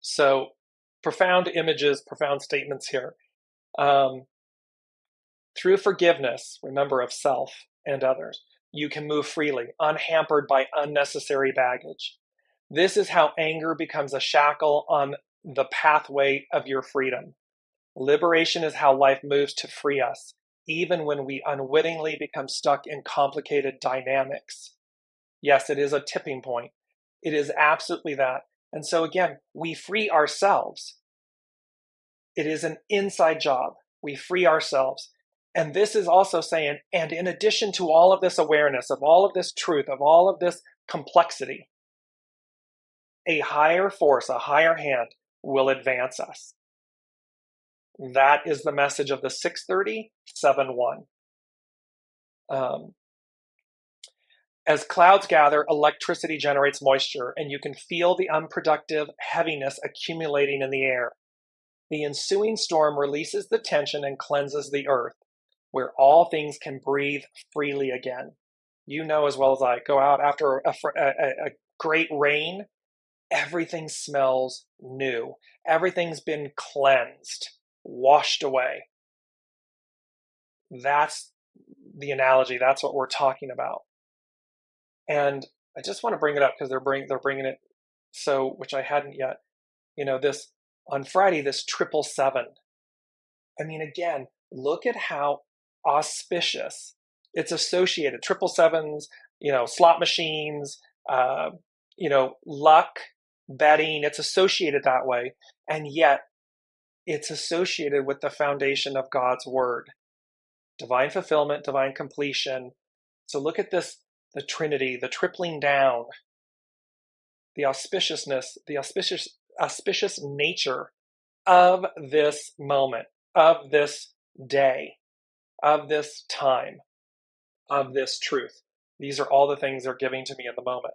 So profound images, profound statements here. Through forgiveness, remember, of self and others, you can move freely, unhampered by unnecessary baggage. This is how anger becomes a shackle on the pathway of your freedom. Liberation is how life moves to free us, even when we unwittingly become stuck in complicated dynamics. Yes, it is a tipping point. It is absolutely that. And so again, we free ourselves. It is an inside job. We free ourselves. And this is also saying, and in addition to all of this awareness, of all of this truth, of all of this complexity, a higher force, a higher hand will advance us. That is the message of the 630-7-1. As clouds gather, electricity generates moisture, and you can feel the unproductive heaviness accumulating in the air. The ensuing storm releases the tension and cleanses the earth, where all things can breathe freely again. You know as well as I, go out after a great rain, everything smells new. Everything's been cleansed, washed away. That's the analogy. That's what we're talking about. And I just want to bring it up because they're bringing it, so, which I hadn't yet. This on Friday, this 777. I mean, again, look at how auspicious it's associated. 777s, slot machines, luck, betting. It's associated that way, and yet it's associated with the foundation of God's word, divine fulfillment, divine completion. So look at this. The Trinity, the tripling down, the auspiciousness, the auspicious nature of this moment, of this day, of this time, of this truth. These are all the things they're giving to me in the moment.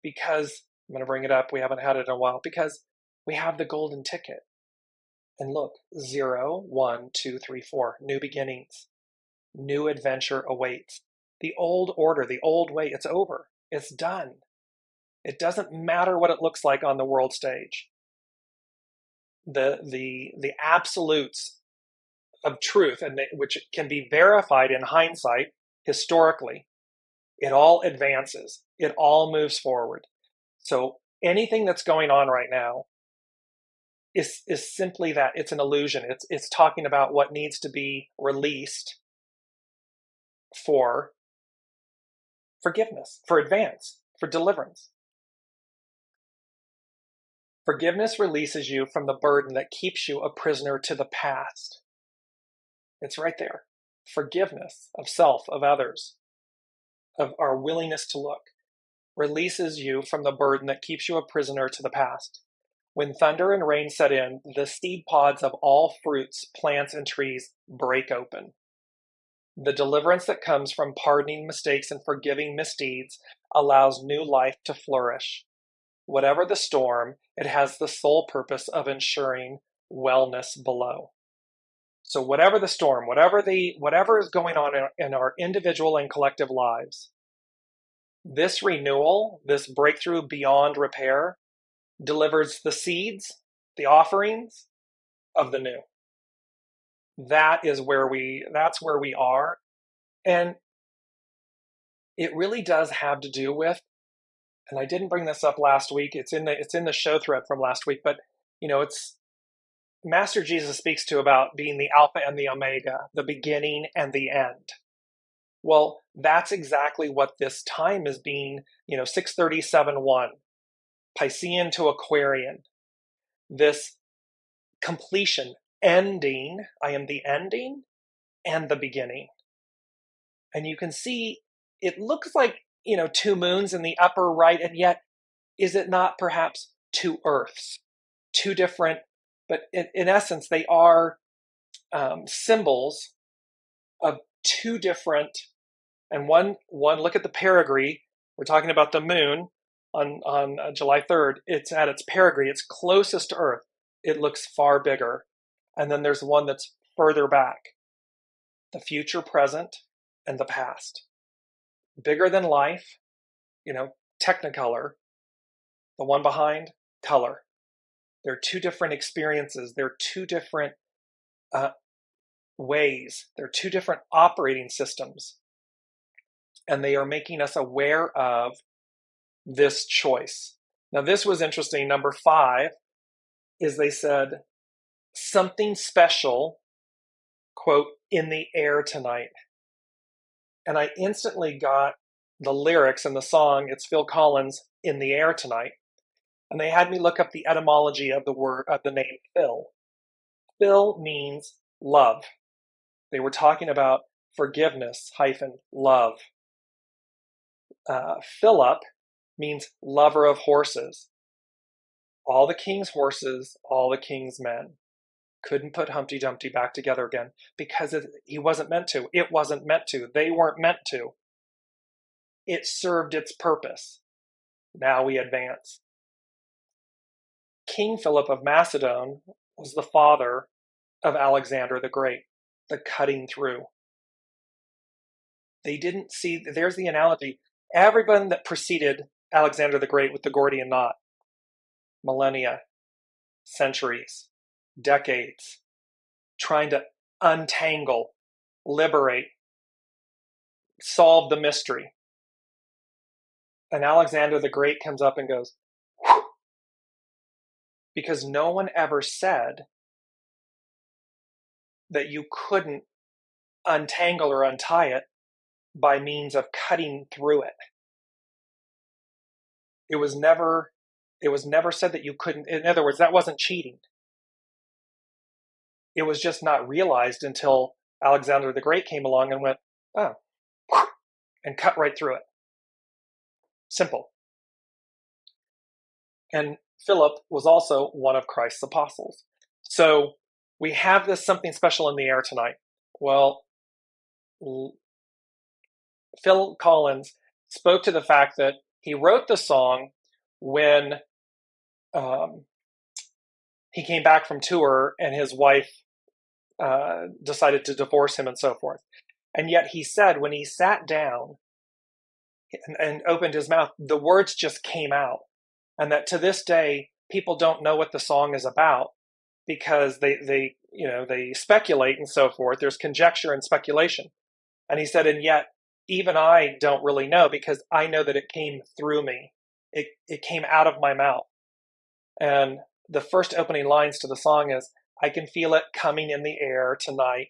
Because, I'm going to bring it up, we haven't had it in a while, because we have the golden ticket. And look, 0, 1, 2, 3, 4, new beginnings, new adventure awaits. The old order, the old way, it's over. It's done. It doesn't matter what it looks like on the world stage. The absolutes of truth, and which can be verified in hindsight, historically, it all advances. It all moves forward. So anything that's going on right now is simply that. It's an illusion. It's talking about what needs to be released for forgiveness, for advance, for deliverance. Forgiveness releases you from the burden that keeps you a prisoner to the past. It's right there. Forgiveness of self, of others, of our willingness to look, releases you from the burden that keeps you a prisoner to the past. When thunder and rain set in, the seed pods of all fruits, plants, and trees break open. The deliverance that comes from pardoning mistakes and forgiving misdeeds allows new life to flourish. Whatever the storm, it has the sole purpose of ensuring wellness below. So whatever the storm, whatever is going on in our individual and collective lives, this renewal, this breakthrough beyond repair, delivers the seeds, the offerings of the new. That's where we are. And it really does have to do with, and I didn't bring this up last week, it's in the show thread from last week, but it's Master Jesus speaks to about being the Alpha and the Omega, the beginning and the end. Well, that's exactly what this time is being, 630-7-1. Piscean to Aquarian, this completion, ending. I am the ending and the beginning. And you can see it looks like, two moons in the upper right, and yet is it not perhaps two earths, two different, but in essence, they are symbols of two different, and one look at the perigee. We're talking about the moon on July 3rd. It's at its perigee. It's closest to Earth. It looks far bigger. And then there's one that's further back. The future, present, and the past. Bigger than life, Technicolor. The one behind, color. They're two different experiences. They're two different ways. They're two different operating systems. And they are making us aware of this choice. Now, this was interesting. Number 5 is they said, something special, quote, in the air tonight. And I instantly got the lyrics and the song. It's Phil Collins, In the Air Tonight. And they had me look up the etymology of the name Phil. Phil means love. They were talking about forgiveness - love. Philip means lover of horses. All the king's horses, all the king's men. Couldn't put Humpty Dumpty back together again because he wasn't meant to. It wasn't meant to. They weren't meant to. It served its purpose. Now we advance. King Philip of Macedon was the father of Alexander the Great, the cutting through. They didn't see, there's the analogy. Everyone that preceded Alexander the Great with the Gordian knot, millennia, centuries, decades, trying to untangle, liberate, solve the mystery. And Alexander the Great comes up and goes, whew, because no one ever said that you couldn't untangle or untie it by means of cutting through it. It was never said that you couldn't. In other words, that wasn't cheating. It was just not realized until Alexander the Great came along and went, oh, and cut right through it. Simple. And Philip was also one of Christ's apostles. So we have this something special in the air tonight. Well, Phil Collins spoke to the fact that he wrote the song when he came back from tour and his wife decided to divorce him and so forth. And yet he said when he sat down and opened his mouth, the words just came out. And that to this day, people don't know what the song is about because they speculate and so forth. There's conjecture and speculation. And he said, and yet even I don't really know because I know that it came through me. It came out of my mouth. And the first opening lines to the song is, I can feel it coming in the air tonight,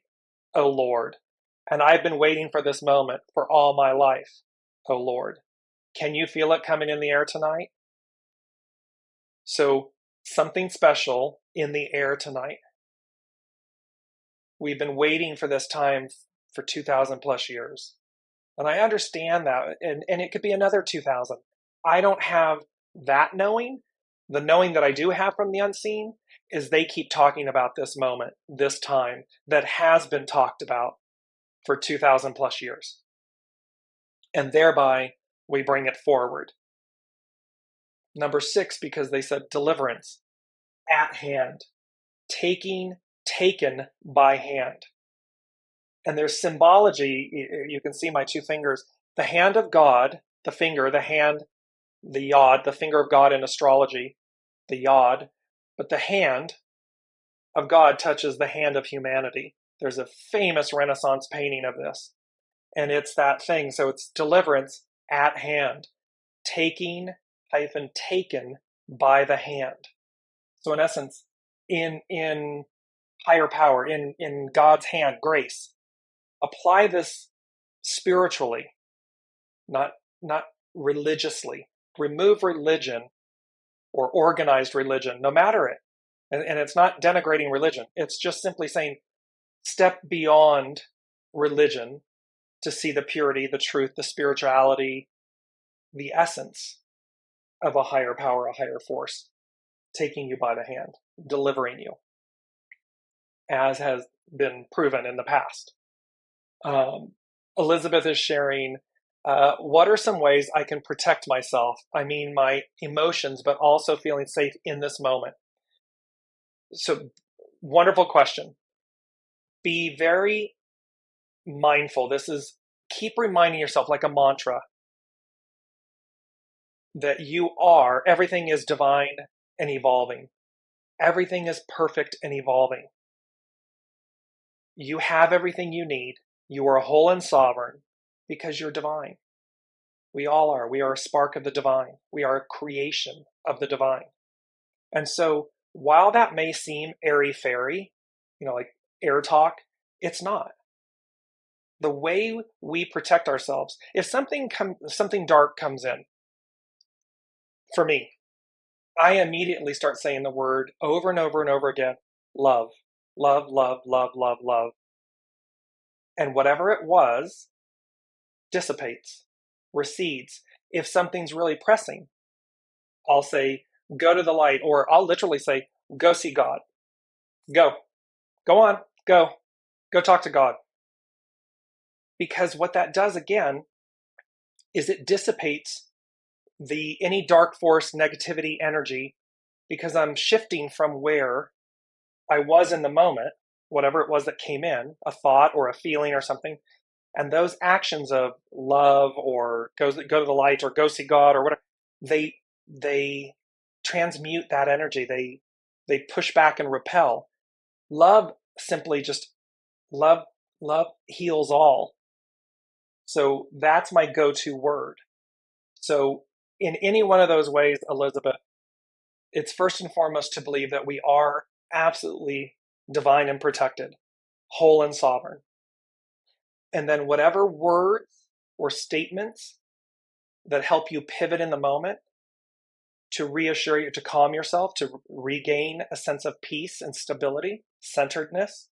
O Lord. And I've been waiting for this moment for all my life, O Lord. Can you feel it coming in the air tonight? So something special in the air tonight. We've been waiting for this time for 2,000 plus years. And I understand that. And it could be another 2,000. I don't have that knowing. The knowing that I do have from the unseen is they keep talking about this moment, this time that has been talked about for 2,000 plus years. And thereby we bring it forward. Number 6, because they said deliverance, at hand, taken by hand. And there's symbology. You can see my 2 fingers. The hand of God, the finger, the hand, the yod, the finger of God in astrology, the yod. But the hand of God touches the hand of humanity. There's a famous Renaissance painting of this. And it's that thing. So it's deliverance at hand. Taken by the hand. So in essence, in higher power, in God's hand, grace, apply this spiritually, not religiously. Remove religion or organized religion, no matter it. And it's not denigrating religion. It's just simply saying step beyond religion to see the purity, the truth, the spirituality, the essence of a higher power, a higher force, taking you by the hand, delivering you, as has been proven in the past. Elizabeth is sharing, what are some ways I can protect myself? I mean, my emotions, but also feeling safe in this moment. So, wonderful question. Be very mindful. Keep reminding yourself like a mantra that everything is divine and evolving. Everything is perfect and evolving. You have everything you need. You are whole and sovereign because you're divine. We all are. We are a spark of the divine. We are a creation of the divine. And so while that may seem airy-fairy, like air talk, it's not. The way we protect ourselves, if something dark comes in, for me, I immediately start saying the word over and over and over again, love, love, love, love, love, love. And whatever it was dissipates, recedes. If something's really pressing, I'll say, go to the light, or I'll literally say, go see God. Go on, go talk to God. Because what that does again is it dissipates any dark force, negativity, energy, because I'm shifting from where I was in the moment, whatever it was that came in, a thought or a feeling or something, and those actions of love or go to the light or go see God or whatever, they transmute that energy. They push back and repel. Love simply just love heals all. So that's my go-to word. So in any one of those ways, Elizabeth, it's first and foremost to believe that we are absolutely divine and protected, whole and sovereign. And then whatever words or statements that help you pivot in the moment, to reassure you, to calm yourself, to regain a sense of peace and stability, centeredness,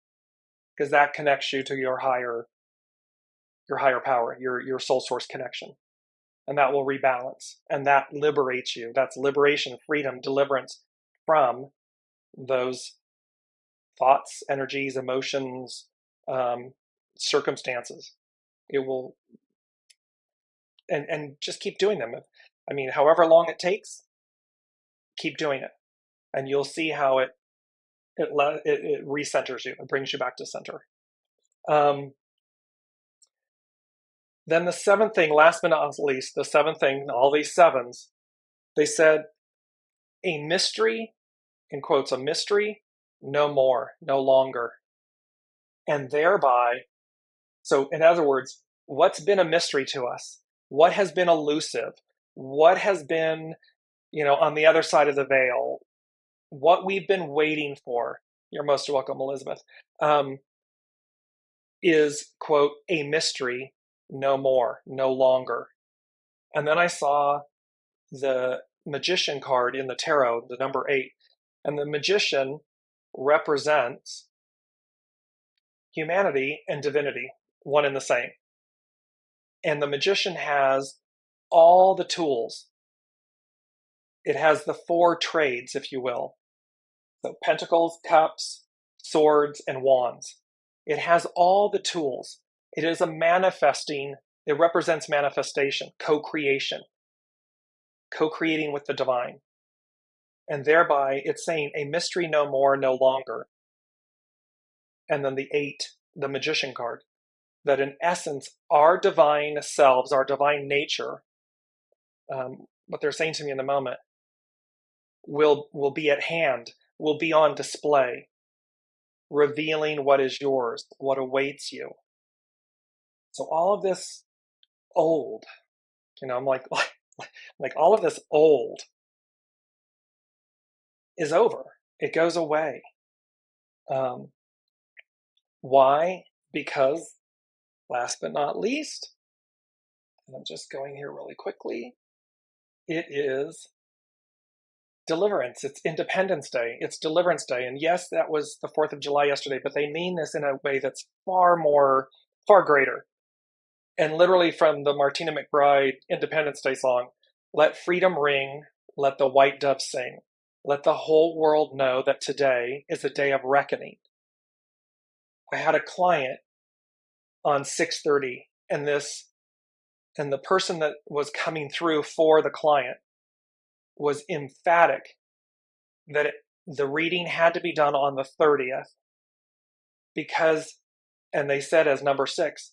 because that connects you to your higher power, your soul source connection. And that will rebalance. And that liberates you. That's liberation, freedom, deliverance from those thoughts, energies, emotions, circumstances. It will, and just keep doing them. I mean, however long it takes, keep doing it. And you'll see how it recenters you. It brings you back to center. Then the seventh thing, last but not least, the seventh thing, all these sevens, they said, a mystery, in quotes, a mystery, no more, no longer. And thereby, so in other words, what's been a mystery to us? What has been elusive? What has been, on the other side of the veil? What we've been waiting for, you're most welcome, Elizabeth, is, quote, a mystery, no more, no longer. And then I saw the magician card in the tarot, the number 8. And the magician represents humanity and divinity, one and the same. And the magician has all the tools. It has the 4 trades, if you will. So pentacles, cups, swords, and wands. It has all the tools. It is it represents manifestation, co-creation, co-creating with the divine. And thereby it's saying a mystery no more, no longer. And then the 8, the magician card, that in essence, our divine selves, our divine nature, what they're saying to me in the moment, will be at hand, will be on display, revealing what is yours, what awaits you. So all of this old, I'm like all of this old is over. It goes away. Why? Because, last but not least, and I'm just going here really quickly, it is deliverance, it's Independence Day, it's Deliverance Day. And yes, that was the 4th of July yesterday, but they mean this in a way that's far greater. And literally from the Martina McBride Independence Day song, let freedom ring, let the white dove sing. Let the whole world know that today is a day of reckoning. I had a client on 6:30, and the person that was coming through for the client was emphatic that the reading had to be done on the 30th because, and they said as number 6,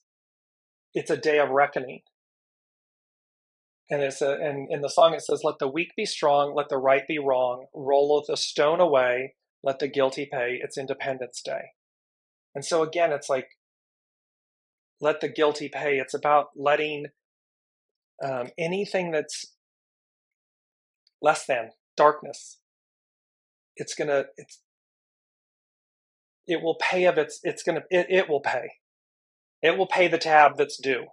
it's a day of reckoning. And and in the song it says, let the weak be strong, let the right be wrong, roll the stone away, let the guilty pay, it's Independence Day. And so again, it's like, let the guilty pay. It's about letting anything that's less than darkness, it will pay of it will pay. It will pay the tab that's due.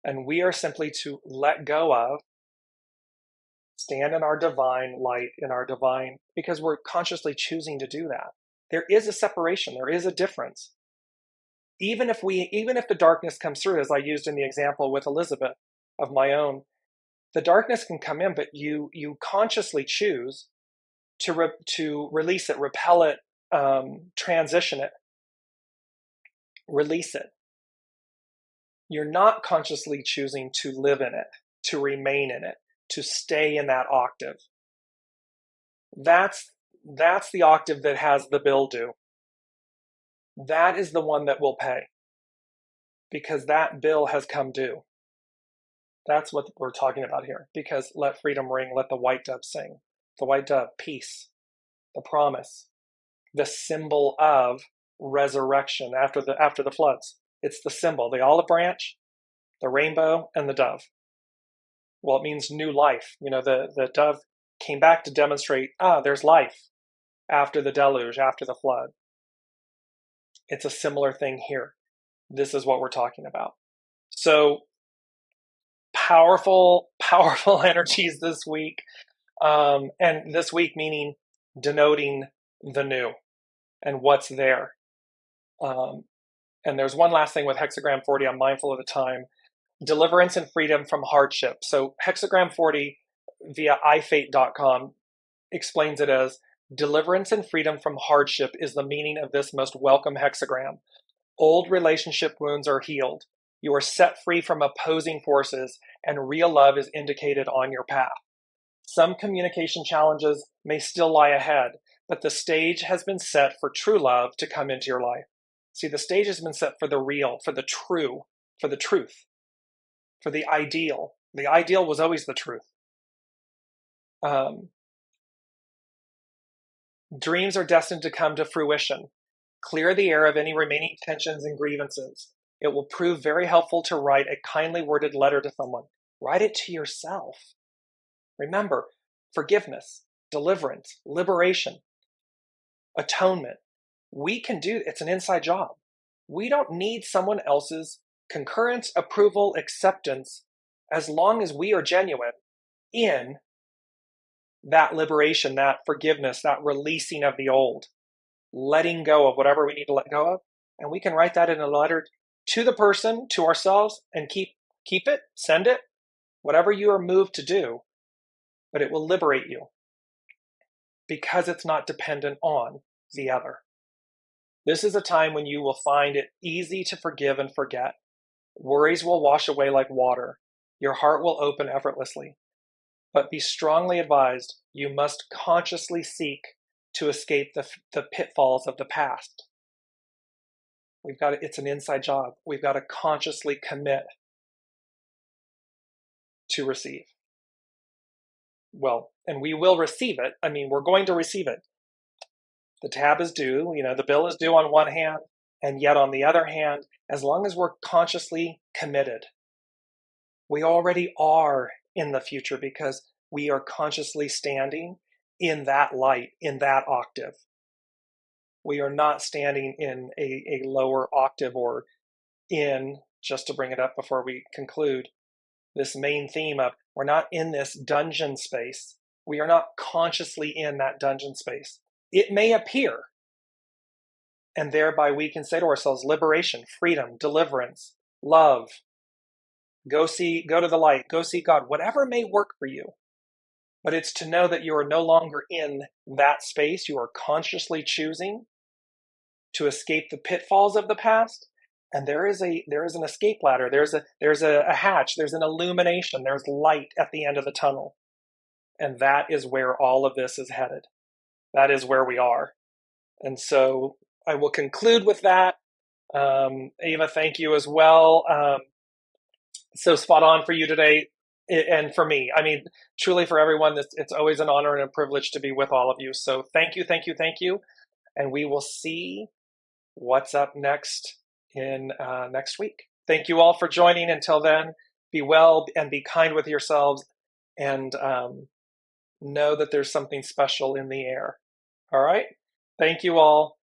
And we are simply to let go of, stand in our divine light, because we're consciously choosing to do that. There is a separation, there is a difference. Even if the darkness comes through, as I used in the example with Elizabeth of my own, the darkness can come in, but you consciously choose to release it, repel it, transition it, release it. You're not consciously choosing to live in it, to remain in it, to stay in that octave. That's the octave that has the bill due. That is the one that will pay, because that bill has come due. That's what we're talking about here, because let freedom ring, let the white dove sing. The white dove, peace, the promise, the symbol of resurrection after the floods. It's the symbol, the olive branch, the rainbow, and the dove. Well, it means new life. The dove came back to demonstrate, there's life after the deluge, after the flood. It's a similar thing here. This is what we're talking about. So powerful energies this week. And this week meaning denoting the new and what's there. And there's one last thing with hexagram 40. I'm mindful of the time. Deliverance and freedom from hardship. So hexagram 40 via ifate.com explains it as deliverance and freedom from hardship is the meaning of this most welcome hexagram. Old relationship wounds are healed. You are set free from opposing forces, and real love is indicated on your path. Some communication challenges may still lie ahead, but the stage has been set for true love to come into your life. See, the stage has been set for the real, for the true, for the truth, for the ideal. The ideal was always the truth. Dreams are destined to come to fruition. Clear the air of any remaining tensions and grievances. It will prove very helpful to write a kindly worded letter to someone. Write it to yourself. Remember, forgiveness, deliverance, liberation, atonement. We can do, it's an inside job. We don't need someone else's concurrence, approval, acceptance, as long as we are genuine in that liberation, that forgiveness, that releasing of the old, letting go of whatever we need to let go of. And we can write that in a letter to the person, to ourselves, and keep it, send it, whatever you are moved to do, but it will liberate you because it's not dependent on the other. This is a time when you will find it easy to forgive and forget. Worries will wash away like water. Your heart will open effortlessly. But be strongly advised, you must consciously seek to escape the pitfalls of the past. It's an inside job. We've got to consciously commit to receive. Well, and we will receive it. We're going to receive it. The tab is due, the bill is due on one hand, and yet on the other hand, as long as we're consciously committed, we already are in the future because we are consciously standing in that light, in that octave. We are not standing in a lower octave or just to bring it up before we conclude, this main theme of we're not in this dungeon space We are not consciously in that dungeon space. It may appear, and thereby we can say to ourselves, liberation, freedom, deliverance, love, go to the light, go see God, whatever may work for you. But it's to know that you are no longer in that space. You are consciously choosing to escape the pitfalls of the past. And there is an escape ladder. There's a hatch. There's an illumination. There's light at the end of the tunnel. And that is where all of this is headed. That is where we are. And so I will conclude with that. Ava, thank you as well. So spot on for you today. And for me, I mean, truly for everyone, it's always an honor and a privilege to be with all of you. So thank you, thank you, thank you. And we will see what's up next in next week. Thank you all for joining. Until then, be well and be kind with yourselves, and know that there's something special in the air. All right? Thank you all.